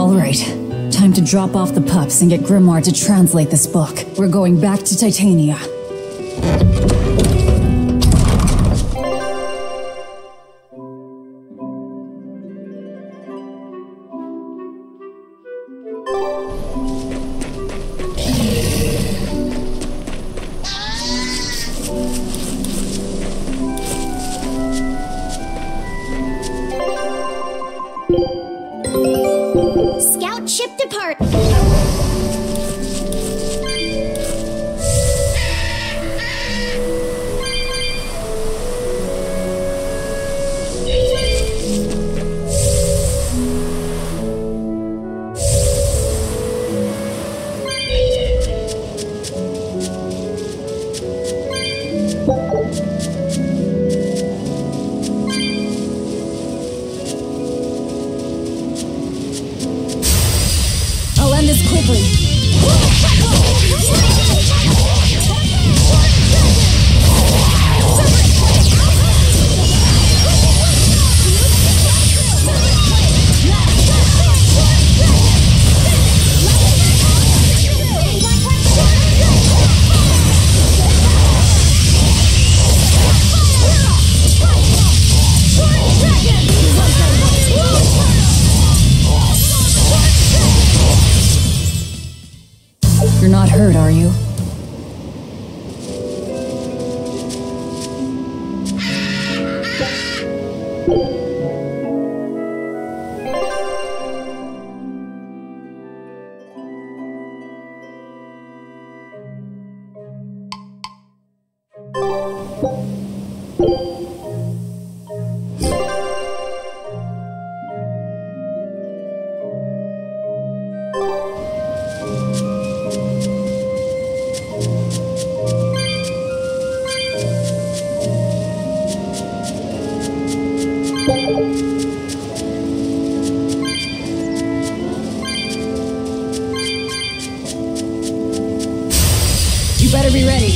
Alright, time to drop off the pups and get Grimoire to translate this book. We're going back to Titania. Scout ship depart! I'll end this quickly. You're not hurt, are you? You better be ready.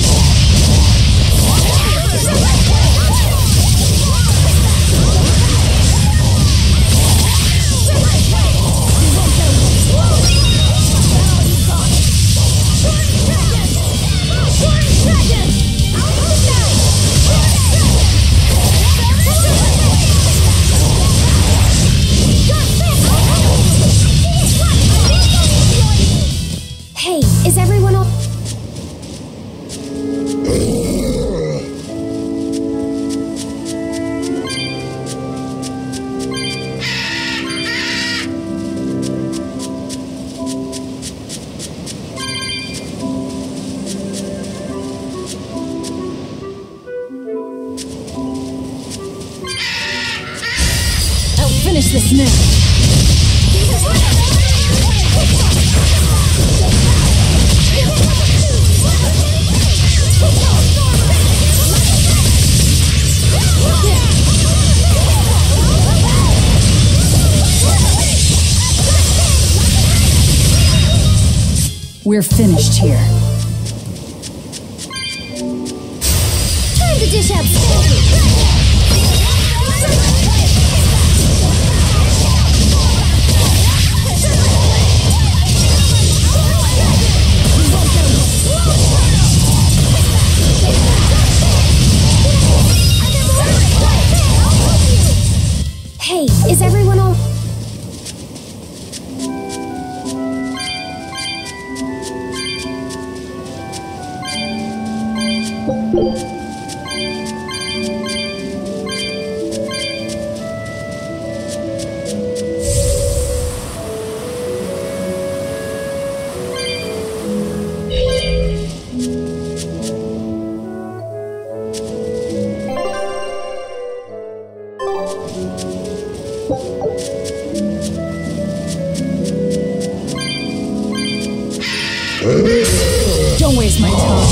Hey, is everyone all... I'll finish this now. We're finished here. Time to dish out spaghetti! Hey, is everyone all... Don't waste my time.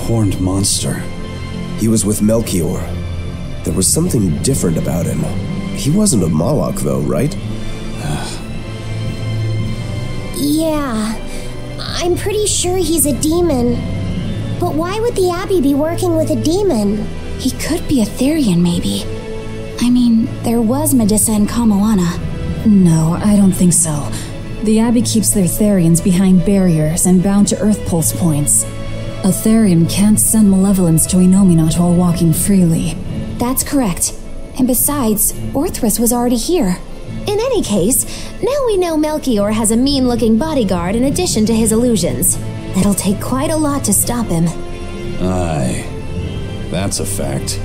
Horned monster. He was with Melchior. There was something different about him. He wasn't a Moloch, though, right? Yeah, I'm pretty sure he's a demon. But why would the Abbey be working with a demon? He could be a Therian, maybe. I mean, there was Medusa and Kamalana. No, I don't think so. The Abbey keeps their Therians behind barriers and bound to Earth pulse points. A Therian can't send malevolence to Inominat while walking freely. That's correct. And besides, Orthrus was already here. In any case, now we know Melchior has a mean-looking bodyguard in addition to his illusions. It'll take quite a lot to stop him. Aye, that's a fact.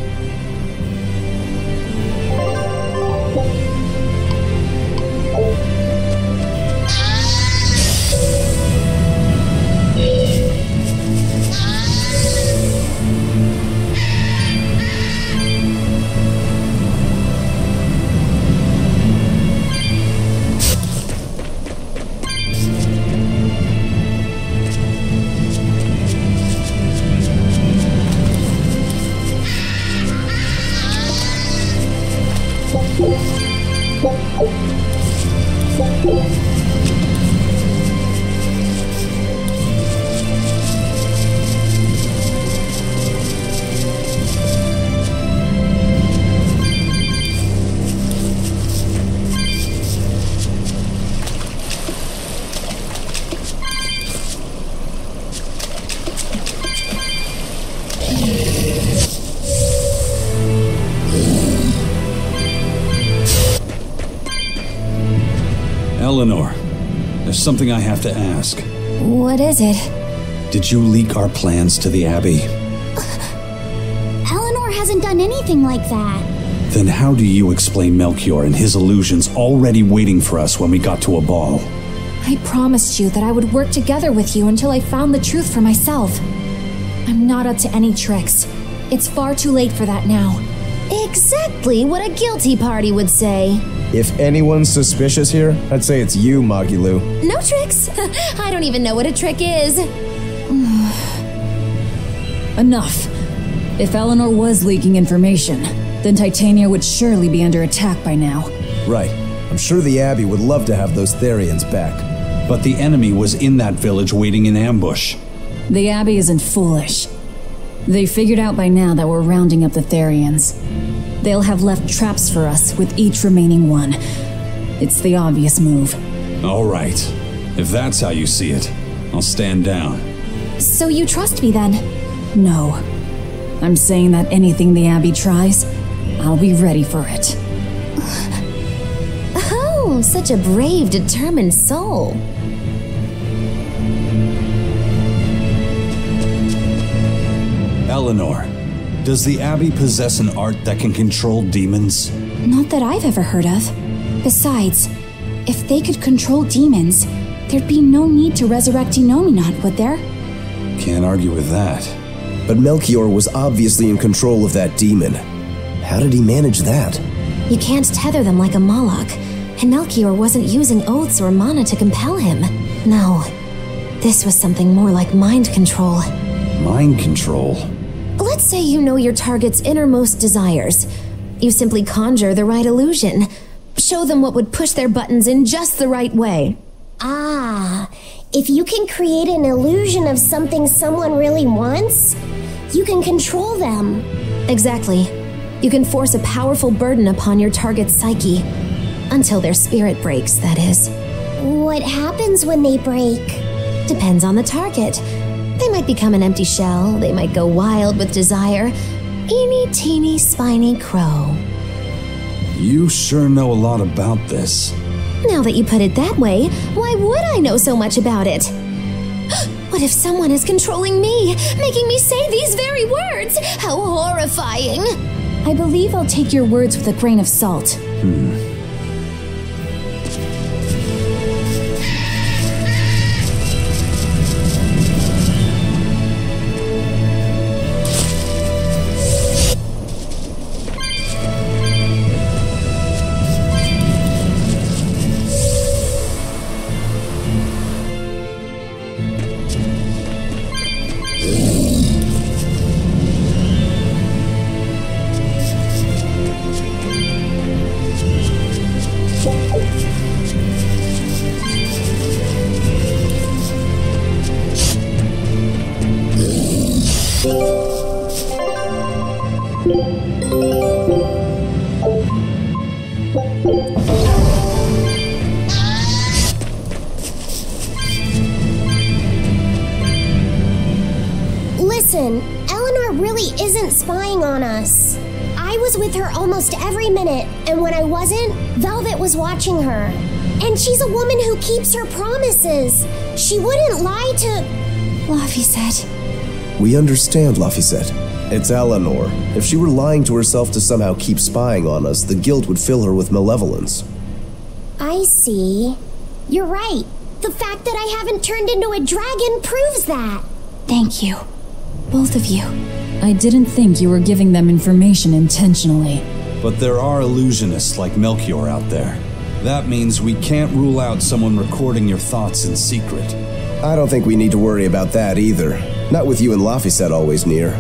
Eleanor, there's something I have to ask. What is it? Did you leak our plans to the Abbey? Eleanor hasn't done anything like that. Then how do you explain Melchior and his illusions already waiting for us when we got to a ball? I promised you that I would work together with you until I found the truth for myself. I'm not up to any tricks. It's far too late for that now. Exactly what a guilty party would say. If anyone's suspicious here, I'd say it's you, Magilu. No tricks? I don't even know what a trick is. Enough. If Eleanor was leaking information, then Titania would surely be under attack by now. Right. I'm sure the Abbey would love to have those Therians back. But the enemy was in that village waiting in ambush. The Abbey isn't foolish. They figured out by now that we're rounding up the Therians. They'll have left traps for us with each remaining one. It's the obvious move. All right. If that's how you see it, I'll stand down. So you trust me then? No. I'm saying that anything the Abbey tries, I'll be ready for it. Oh, such a brave, determined soul. Eleanor, does the Abbey possess an art that can control demons? Not that I've ever heard of. Besides, if they could control demons, there'd be no need to resurrect Inominat, would there? Can't argue with that. But Melchior was obviously in control of that demon. How did he manage that? You can't tether them like a Moloch, and Melchior wasn't using oaths or mana to compel him. No, this was something more like mind control. Mind control? Let's say you know your target's innermost desires. You simply conjure the right illusion. Show them what would push their buttons in just the right way. Ah, if you can create an illusion of something someone really wants, you can control them. Exactly. You can force a powerful burden upon your target's psyche. Until their spirit breaks, that is. What happens when they break? Depends on the target. They might become an empty shell, they might go wild with desire. Eeny teeny spiny crow. You sure know a lot about this. Now that you put it that way, why would I know so much about it? What if someone is controlling me, making me say these very words? How horrifying! I believe I'll take your words with a grain of salt. Listen, Eleanor really isn't spying on us. I was with her almost every minute, and when I wasn't, Velvet was watching her. And she's a woman who keeps her promises. She wouldn't lie to... Laphicet. We understand, Laphicet. It's Eleanor. If she were lying to herself to somehow keep spying on us, the guilt would fill her with malevolence. I see. You're right. The fact that I haven't turned into a dragon proves that. Thank you. Both of you. I didn't think you were giving them information intentionally. But there are illusionists like Melchior out there. That means we can't rule out someone recording your thoughts in secret. I don't think we need to worry about that either. Not with you and Laphicet always near.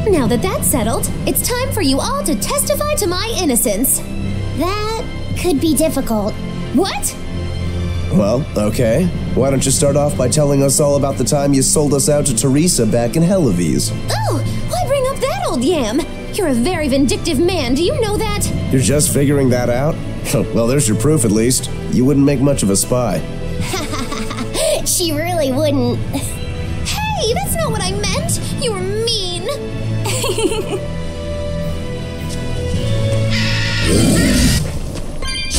Now that that's settled, it's time for you all to testify to my innocence. That could be difficult. What? Well, okay. Why don't you start off by telling us all about the time you sold us out to Teresa back in Helives? Oh, why bring up that old yam? You're a very vindictive man, do you know that? You're just figuring that out? Well, there's your proof at least. You wouldn't make much of a spy. She really wouldn't. Hey, that's not what I meant. You were mean.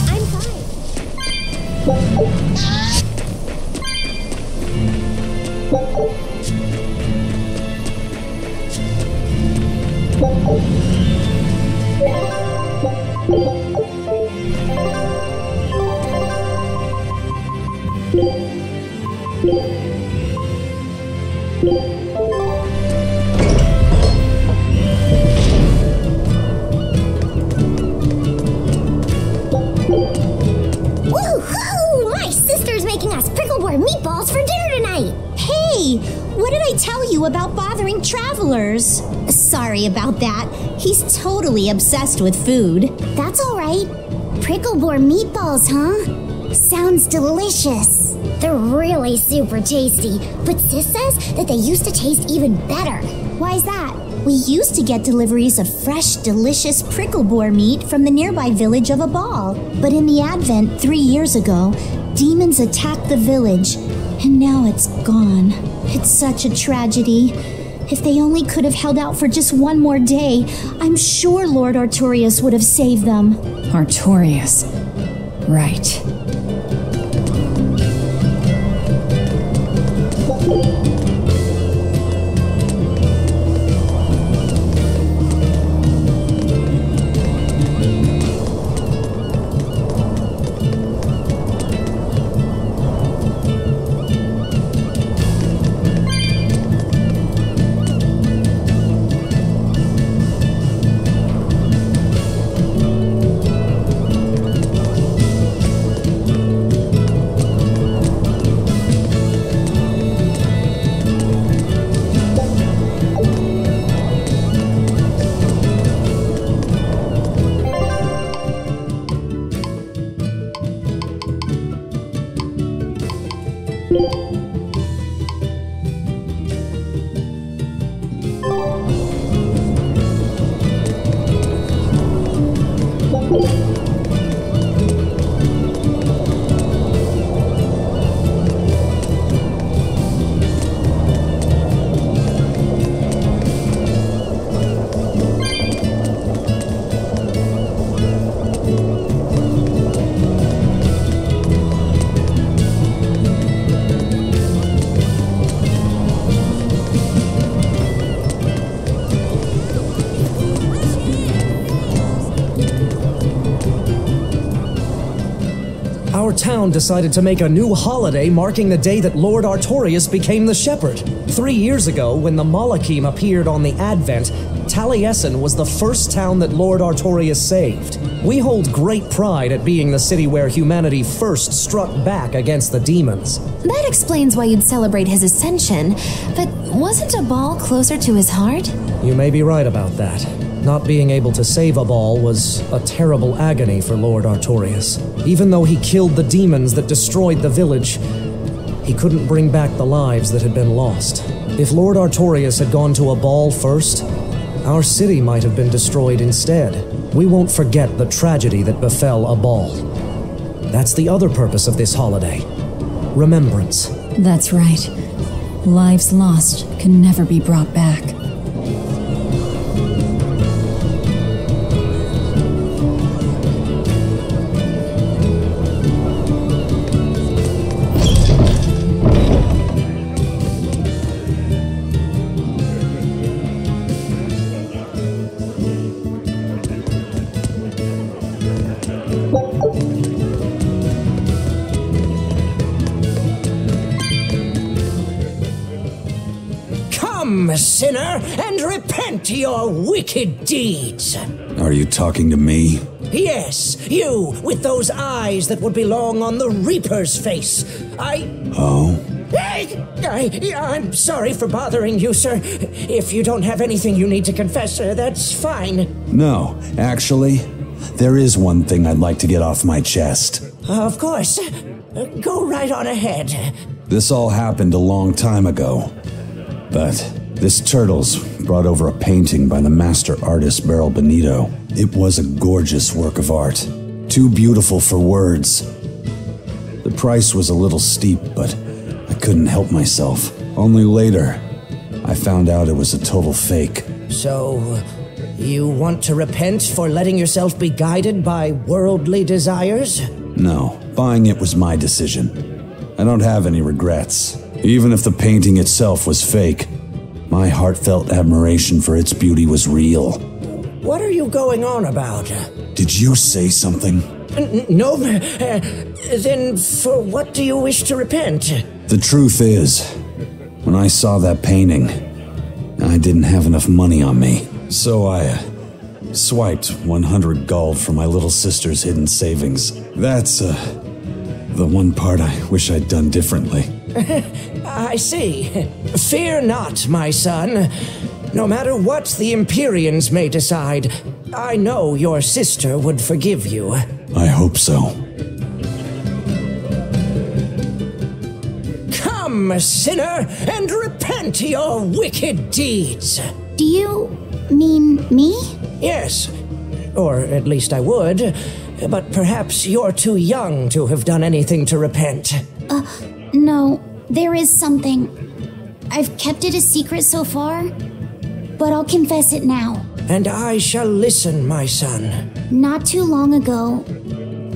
I'm fine. Woohoo! My sister's making us pickleboard meatballs for dinner tonight. Hey, what did I tell you about bothering travelers? Sorry about that. He's totally obsessed with food. That's all right. Pickleboard meatballs, huh? Sounds delicious. They're really super tasty, but Sis says that they used to taste even better. Why's that? We used to get deliveries of fresh, delicious prickleboar meat from the nearby village of Abal. But in the Advent 3 years ago, demons attacked the village, and now it's gone. It's such a tragedy. If they only could have held out for just one more day, I'm sure Lord Artorias would have saved them. Artorias. Right. Our town decided to make a new holiday marking the day that Lord Artorius became the Shepherd. 3 years ago, when the Malachim appeared on the Advent, Taliesin was the first town that Lord Artorius saved. We hold great pride at being the city where humanity first struck back against the demons. That explains why you'd celebrate his ascension, but wasn't a ball closer to his heart? You may be right about that. Not being able to save a ball was a terrible agony for Lord Artorius. Even though he killed the demons that destroyed the village, he couldn't bring back the lives that had been lost. If Lord Artorius had gone to a ball first, our city might have been destroyed instead. We won't forget the tragedy that befell a ball. That's the other purpose of this holiday. Remembrance. That's right. Lives lost can never be brought back. Come, sinner, and repent your wicked deeds. Are you talking to me? Yes, you, with those eyes that would belong on the Reaper's face. Oh? I'm sorry for bothering you, sir. If you don't have anything you need to confess, that's fine. No, actually, there is one thing I'd like to get off my chest. Of course. Go right on ahead. This all happened a long time ago. But this Turtles brought over a painting by the master artist Beryl Benito. It was a gorgeous work of art. Too beautiful for words. The price was a little steep, but I couldn't help myself. Only later, I found out it was a total fake. So, you want to repent for letting yourself be guided by worldly desires? No, buying it was my decision. I don't have any regrets. Even if the painting itself was fake, my heartfelt admiration for its beauty was real. What are you going on about? Did you say something? No. Then for what do you wish to repent? The truth is, when I saw that painting, I didn't have enough money on me. So I swiped 100 gold from my little sister's hidden savings. That's the one part I wish I'd done differently. I see. Fear not, my son. No matter what the Empyreans may decide, I know your sister would forgive you. I hope so. Come, sinner, and repent your wicked deeds. Do you mean me? Yes, or at least I would. But perhaps you're too young to have done anything to repent. No, there is something. I've kept it a secret so far, but I'll confess it now. And I shall listen, my son. Not too long ago,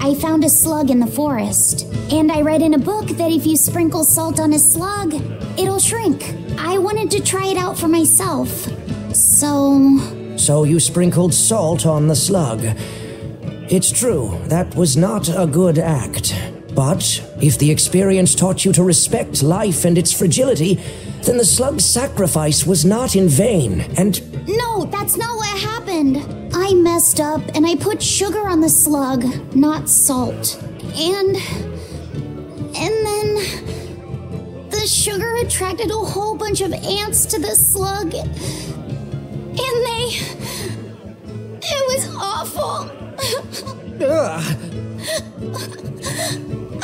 I found a slug in the forest. And I read in a book that if you sprinkle salt on a slug, it'll shrink. I wanted to try it out for myself. So you sprinkled salt on the slug. It's true, that was not a good act. But if the experience taught you to respect life and its fragility, then the slug's sacrifice was not in vain, and... No, that's not what happened. I messed up and I put sugar on the slug, not salt. And then the sugar attracted a whole bunch of ants to the slug. And it was awful. Ugh.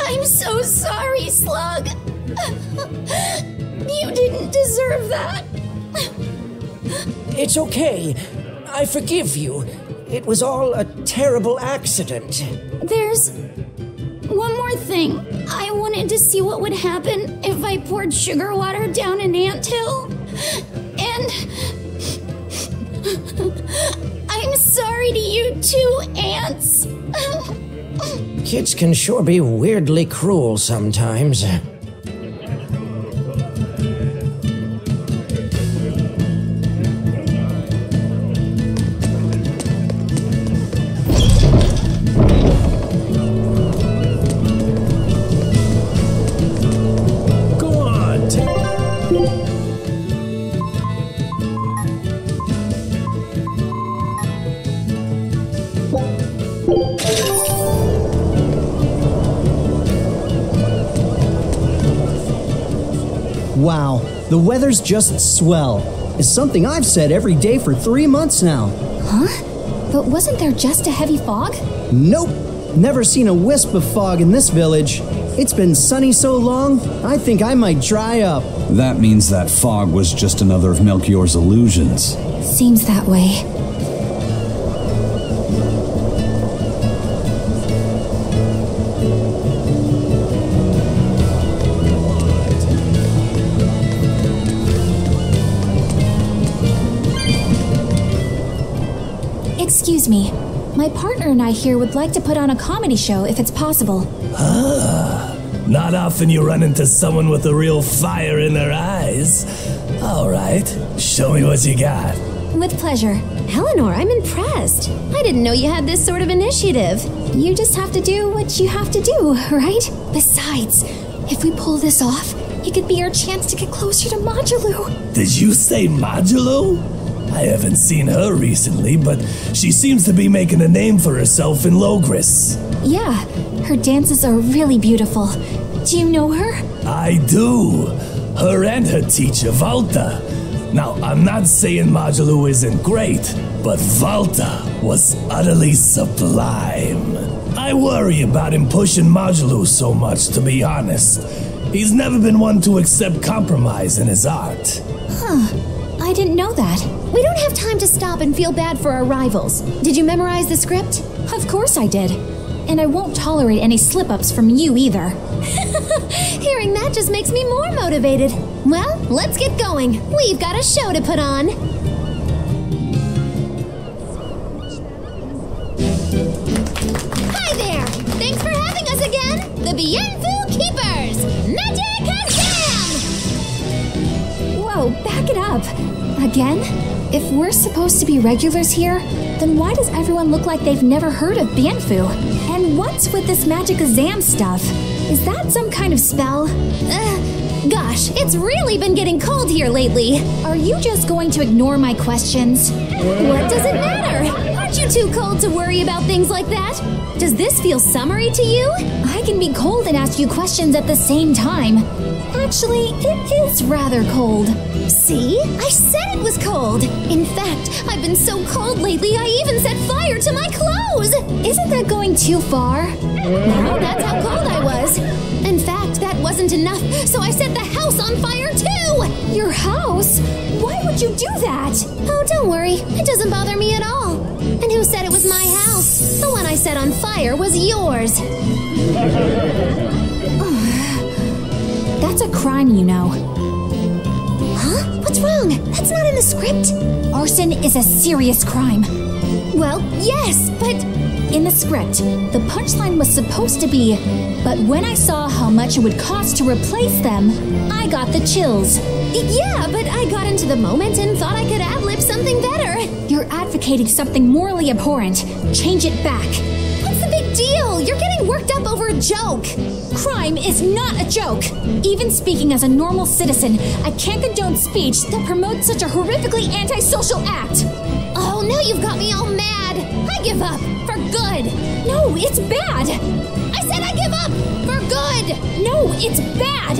I'm so sorry, Slug. You didn't deserve that. It's okay. I forgive you. It was all a terrible accident. There's one more thing. I wanted to see what would happen if I poured sugar water down an anthill. And I'm sorry to you too, ants. Kids can sure be weirdly cruel sometimes. Wow, the weather's just swell. It's something I've said every day for 3 months now. Huh? But wasn't there just a heavy fog? Nope, never seen a wisp of fog in this village. It's been sunny so long, I think I might dry up. That means that fog was just another of Melchior's illusions. Seems that way. Excuse me. My partner and I here would like to put on a comedy show if it's possible. Not often you run into someone with a real fire in their eyes. All right, show me what you got. With pleasure. Eleanor, I'm impressed. I didn't know you had this sort of initiative. You just have to do what you have to do, right? Besides, if we pull this off, it could be our chance to get closer to Modulu. Did you say Modulu? I haven't seen her recently, but she seems to be making a name for herself in Logris. Yeah, her dances are really beautiful. Do you know her? I do. Her and her teacher, Valta. Now, I'm not saying Modulu isn't great, but Valta was utterly sublime. I worry about him pushing Modulu so much, to be honest. He's never been one to accept compromise in his art. Huh. I didn't know that. We don't have time to stop and feel bad for our rivals. Did you memorize the script? Of course I did. And I won't tolerate any slip-ups from you either. Hearing that just makes me more motivated. Well, let's get going. We've got a show to put on. Hi there! Thanks for having us again! The Bienfu Keepers! Magic Azam! Whoa, back it up. Again? If we're supposed to be regulars here, then why does everyone look like they've never heard of Bienfu? And what's with this Magic Azam stuff? Is that some kind of spell? Gosh, it's really been getting cold here lately. Are you just going to ignore my questions? What does it matter? Aren't you too cold to worry about things like that? Does this feel summery to you? I can be cold and ask you questions at the same time. Actually, it is rather cold. See? I said it was cold. In fact, I've been so cold lately, I even set fire to my clothes. Isn't that going too far? No, that's how cold I was. In fact, that wasn't enough, so I set the house on fire too. Your house? Why would you do that? Oh, don't worry. It doesn't bother me at all. And who said it was my house? The one I set on fire was yours. That's a crime, you know. Huh? What's wrong? That's not in the script. Arson is a serious crime. Well, yes, but in the script, the punchline was supposed to be, but when I saw how much it would cost to replace them, I got the chills. Yeah, but I got into the moment and thought I could ad-lib something better. You're advocating something morally abhorrent. Change it back. What's the big deal? You're getting worked up over a joke. Crime is not a joke. Even speaking as a normal citizen, I can't condone speech that promotes such a horrifically antisocial act. Oh, now you've got me all mad. I give up. For good. No, it's bad. I said I give up. For good. No, it's bad.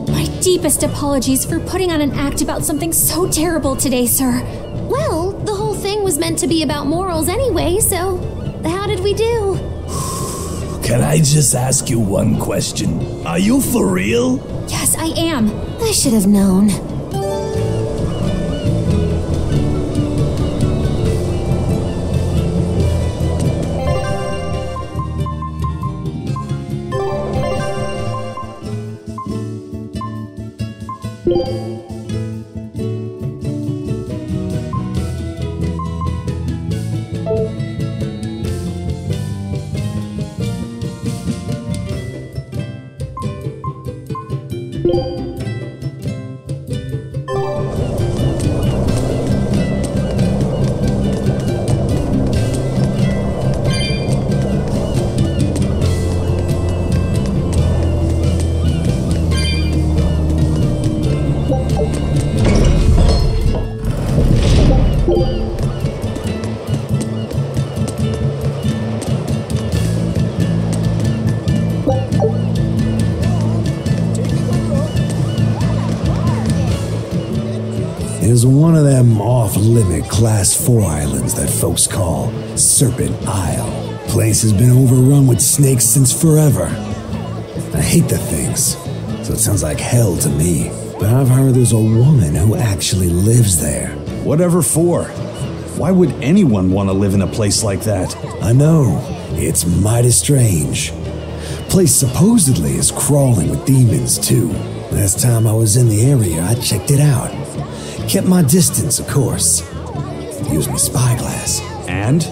My deepest apologies for putting on an act about something so terrible today, sir. Well, the whole thing was meant to be about morals anyway, so how did we do? can I just ask you one question? Are you for real? Yes, I am. I should have known. Is one of them off-limit Class 4 islands that folks call Serpent Isle. Place has been overrun with snakes since forever. I hate the things, so it sounds like hell to me. But I've heard there's a woman who actually lives there. Whatever for? Why would anyone want to live in a place like that? I know, it's mighty strange. Place supposedly is crawling with demons too. Last time I was in the area, I checked it out. Kept my distance, of course. Used my spyglass. And?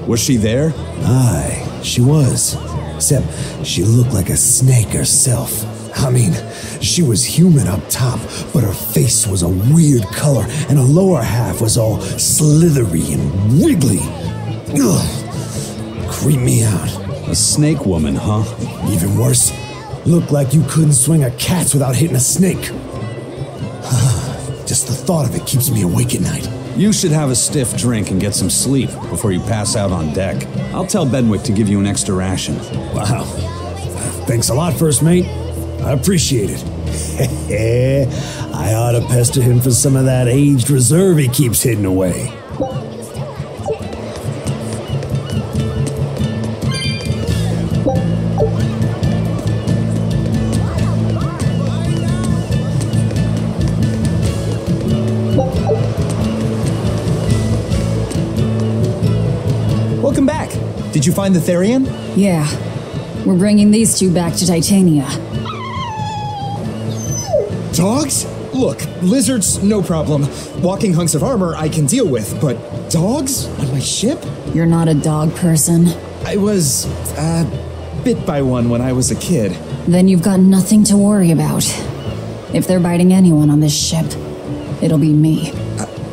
Was she there? Aye, she was. Except she looked like a snake herself. I mean, she was human up top, but her face was a weird color, and her lower half was all slithery and wiggly. Ugh. Creeped me out. A snake woman, huh? Even worse, looked like you couldn't swing a cat's without hitting a snake. Just the thought of it keeps me awake at night. You should have a stiff drink and get some sleep before you pass out on deck. I'll tell Benwick to give you an extra ration. Wow. Thanks a lot, First Mate. I appreciate it. I ought to pester him for some of that aged reserve he keeps hidden away. Welcome back. Did you find the Therian? Yeah. We're bringing these two back to Titania. Dogs? Look, lizards, no problem. Walking hunks of armor I can deal with, but dogs on my ship? You're not a dog person. I was, bit by one when I was a kid. Then you've got nothing to worry about. If they're biting anyone on this ship, it'll be me.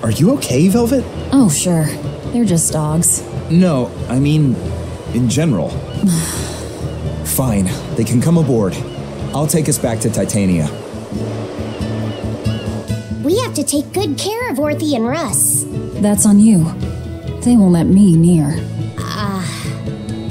Are you okay, Velvet? Oh, sure. They're just dogs. No, I mean, in general. Fine, they can come aboard. I'll take us back to Titania. We have to take good care of Orthy and Russ. That's on you. They won't let me near.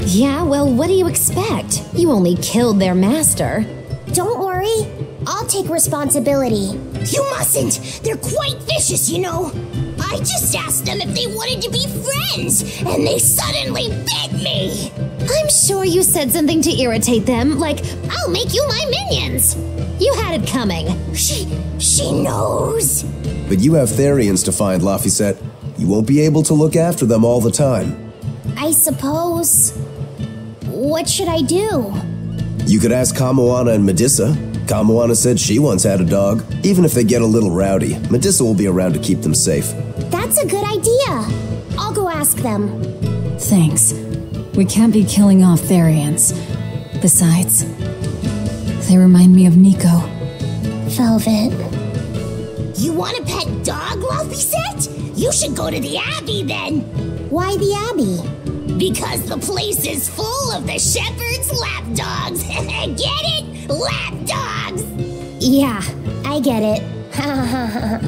Yeah, well, what do you expect? You only killed their master. Don't worry. I'll take responsibility. You mustn't. They're quite vicious, you know. I just asked them if they wanted to be friends, and they suddenly bit me. I'm sure you said something to irritate them, like, I'll make you my minions. you had it coming. She knows. But you have Therians to find, Laphicet. You won't be able to look after them all the time. I suppose. What should I do? You could ask Kamoana and Medissa. Kamoana said she once had a dog. Even if they get a little rowdy, Medissa will be around to keep them safe. That's a good idea. I'll go ask them. Thanks. We can't be killing off Therians. Besides, they remind me of Nico. Velvet. You want a pet dog, Laphicet? You should go to the Abbey then. Why the Abbey? Because the place is full of the shepherd's lapdogs. Get it? Lapdogs! Yeah, I get it. Ha ha ha.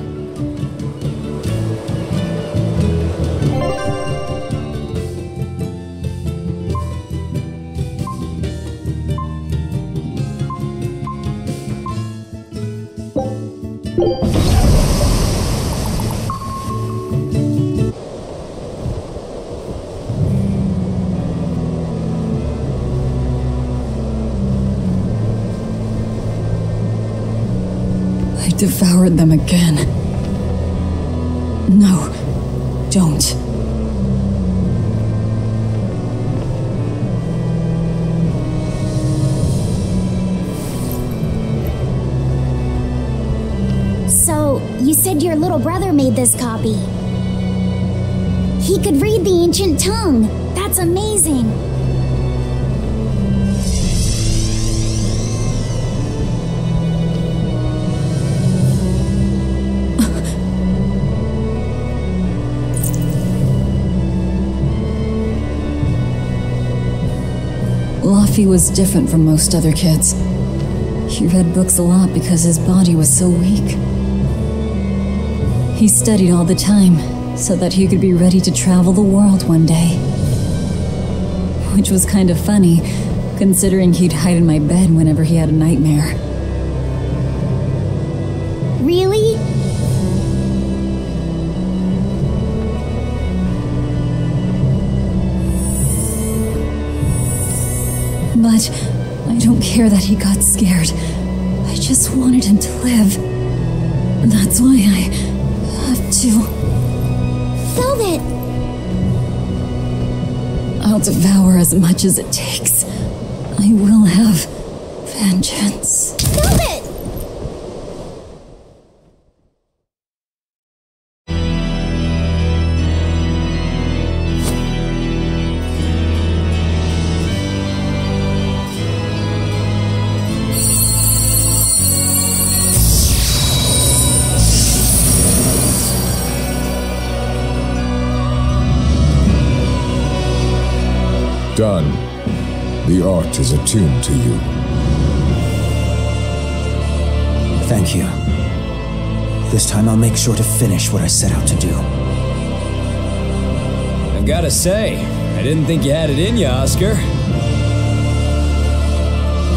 devoured them again. No, don't. So, you said your little brother made this copy. He could read the ancient tongue. That's amazing. Laffy was different from most other kids. He read books a lot because his body was so weak. He studied all the time, so that he could be ready to travel the world one day. Which was kind of funny, considering he'd hide in my bed whenever he had a nightmare. Really? But I don't care that he got scared. I just wanted him to live. That's why I have to... Velvet! I'll devour as much as it takes. I will have vengeance. Velvet! Done. The art is attuned to you. Thank you. This time I'll make sure to finish what I set out to do. I've gotta say, I didn't think you had it in you, Oscar.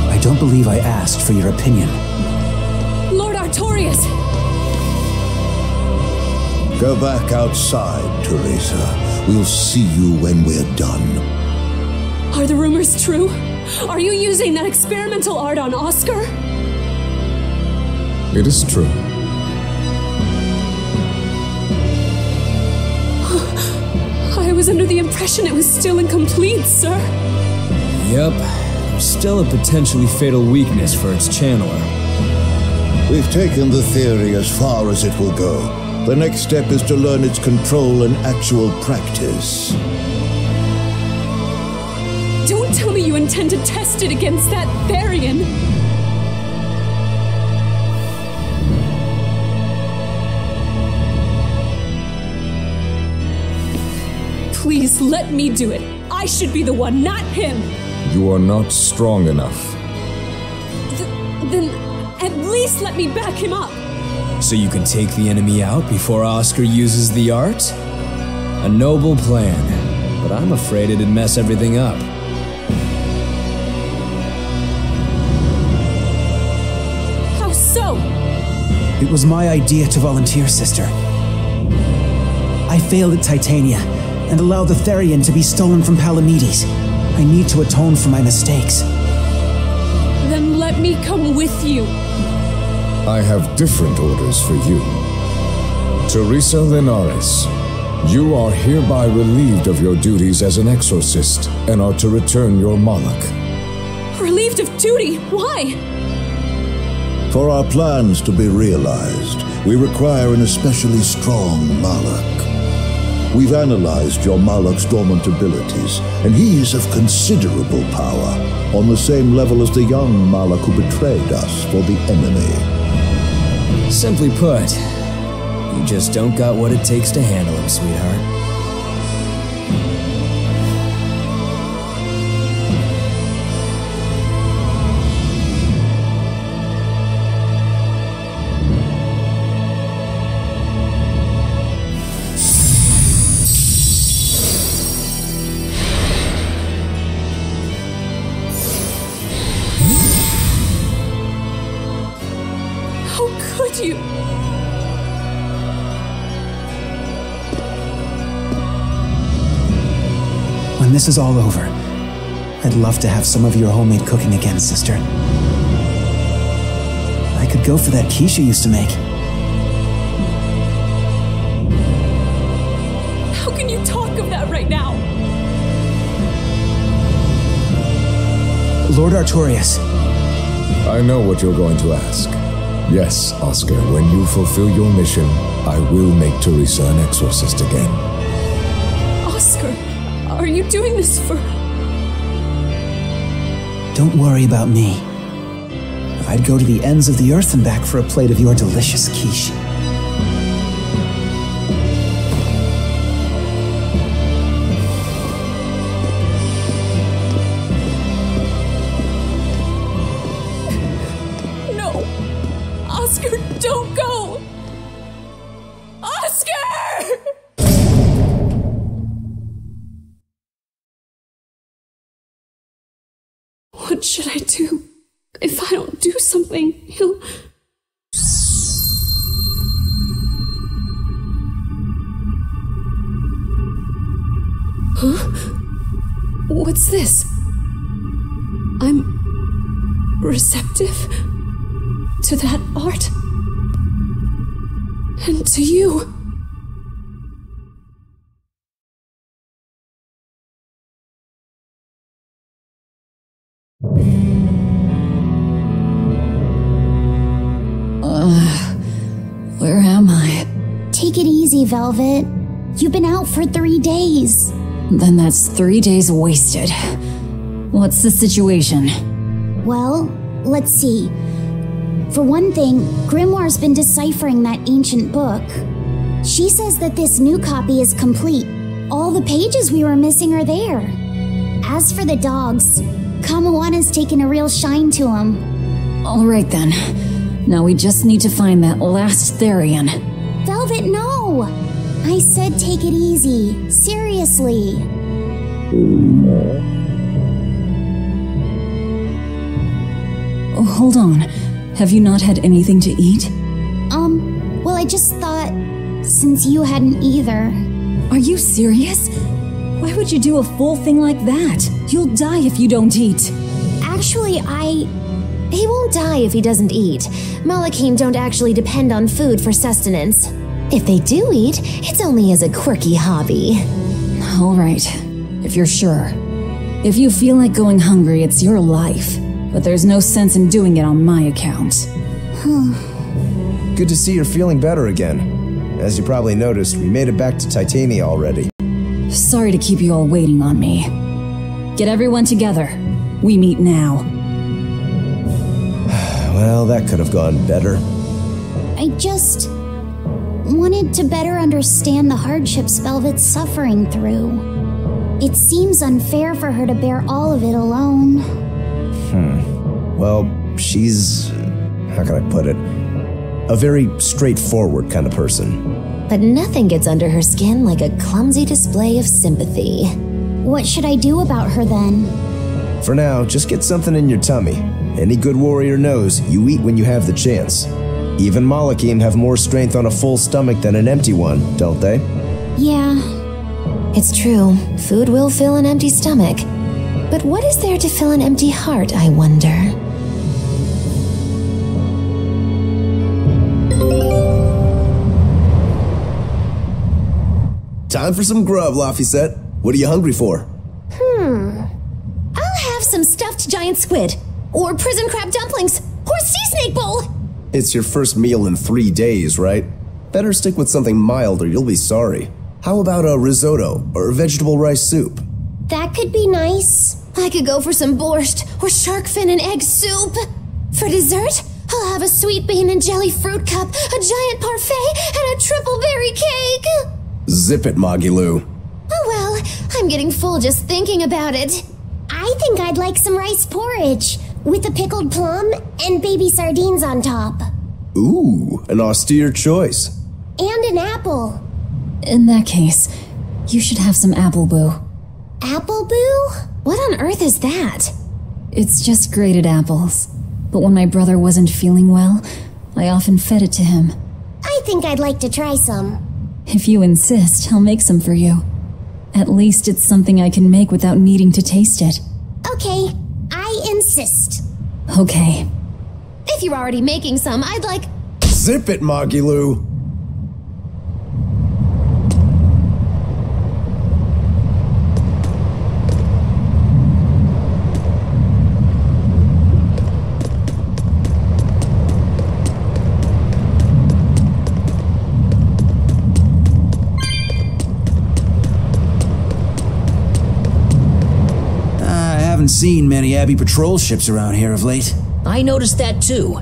I don't believe I asked for your opinion. Lord Artorias! Go back outside, Teresa. We'll see you when we're done. Are the rumors true? Are you using that experimental art on Oscar? It is true. I was under the impression it was still incomplete, sir. Yep. There's still a potentially fatal weakness for its channeler. We've taken the theory as far as it will go. The next step is to learn its control and actual practice. Don't tell me you intend to test it against that Therian! Please, let me do it. I should be the one, not him! You are not strong enough. Then at least let me back him up! So you can take the enemy out before Oscar uses the art? A noble plan, but I'm afraid it'd mess everything up. It was my idea to volunteer, sister. I failed at Titania and allowed the Therian to be stolen from Palamedes. I need to atone for my mistakes. Then let me come with you. I have different orders for you. Teresa Linares, you are hereby relieved of your duties as an exorcist and are to return your Malak. Relieved of duty? Why? For our plans to be realized, we require an especially strong Malak. We've analyzed your Malak's dormant abilities, and he is of considerable power, on the same level as the young Malak who betrayed us for the enemy. Simply put, you just don't got what it takes to handle him, sweetheart. When this is all over, I'd love to have some of your homemade cooking again, sister. I could go for that quiche you used to make. How can you talk of that right now? Lord Artorias. I know what you're going to ask. Yes, Oscar, when you fulfill your mission, I will make Teresa an exorcist again. Oscar, are you doing this for... Don't worry about me. I'd go to the ends of the earth and back for a plate of your delicious quiche. No! Oscar, don't go! Oscar! What should I do? If I don't do something, he'll... Huh? What's this? I'm receptive to that art and to you. Where am I? Take it easy, Velvet. You've been out for 3 days. Then that's 3 days wasted. What's the situation? Well, let's see. For one thing, Grimoire's been deciphering that ancient book. She says that this new copy is complete. All the pages we were missing are there. As for the dogs, Kamoana's taken a real shine to them. All right then. Now we just need to find that last Therian. Velvet, no! I said take it easy. Seriously. Oh, hold on. Have you not had anything to eat? Well, I just thought, since you hadn't either. Are you serious? Why would you do a full thing like that? You'll die if you don't eat. Actually, He won't die if he doesn't eat. Malachim don't actually depend on food for sustenance. If they do eat, it's only as a quirky hobby. All right, if you're sure. If you feel like going hungry, it's your life. But there's no sense in doing it on my account. Good to see you're feeling better again. As you probably noticed, we made it back to Titania already. Sorry to keep you all waiting on me. Get everyone together. We meet now. Well, that could have gone better. I just wanted to better understand the hardships Velvet's suffering through. It seems unfair for her to bear all of it alone. Well, she's... how can I put it? A very straightforward kind of person. But nothing gets under her skin like a clumsy display of sympathy. What should I do about her then? For now, just get something in your tummy. Any good warrior knows you eat when you have the chance. Even Malachim have more strength on a full stomach than an empty one, don't they? Yeah. It's true, food will fill an empty stomach. But what is there to fill an empty heart, I wonder? Time for some grub, Laphicet. What are you hungry for? I'll have some stuffed giant squid, or prison crab dumplings, or sea snake bowl. It's your first meal in 3 days, right? Better stick with something mild or you'll be sorry. How about a risotto or vegetable rice soup? That could be nice. I could go for some borscht or shark fin and egg soup. For dessert, I'll have a sweet bean and jelly fruit cup, a giant parfait, and a triple berry cake. Zip it, Magilou. Oh well, I'm getting full just thinking about it. I think I'd like some rice porridge with a pickled plum and baby sardines on top. Ooh, an austere choice. And an apple. In that case, you should have some apple boo. Apple boo? What on earth is that? It's just grated apples. But when my brother wasn't feeling well, I often fed it to him. I think I'd like to try some. If you insist, I'll make some for you. At least it's something I can make without needing to taste it. Okay, I insist. Okay. If you're already making some, I'd like... Zip it, Magilu. Seen many Abbey patrol ships around here of late. I noticed that too.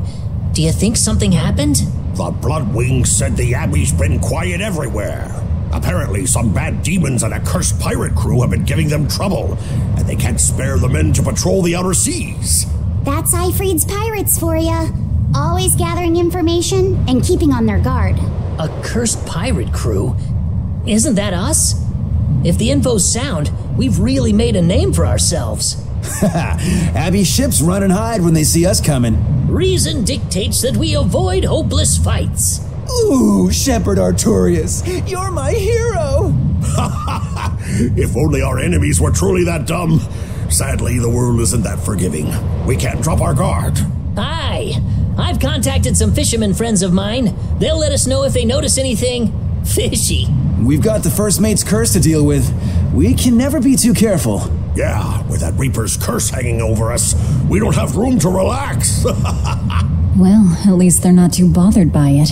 Do you think something happened? The Bloodwings said the Abbey's been quiet everywhere. Apparently, some bad demons and a cursed pirate crew have been giving them trouble, and they can't spare the men to patrol the outer seas. That's Ifrid's pirates for ya. Always gathering information and keeping on their guard. A cursed pirate crew? Isn't that us? If the info's sound, we've really made a name for ourselves. Abbey ships run and hide when they see us coming. Reason dictates that we avoid hopeless fights. Ooh, Shepherd Artorius, you're my hero! If only our enemies were truly that dumb. Sadly, the world isn't that forgiving. We can't drop our guard. Aye. I've contacted some fishermen friends of mine. They'll let us know if they notice anything fishy. We've got the First Mate's curse to deal with. We can never be too careful. Yeah, with that Reaper's curse hanging over us, we don't have room to relax. Well, at least they're not too bothered by it.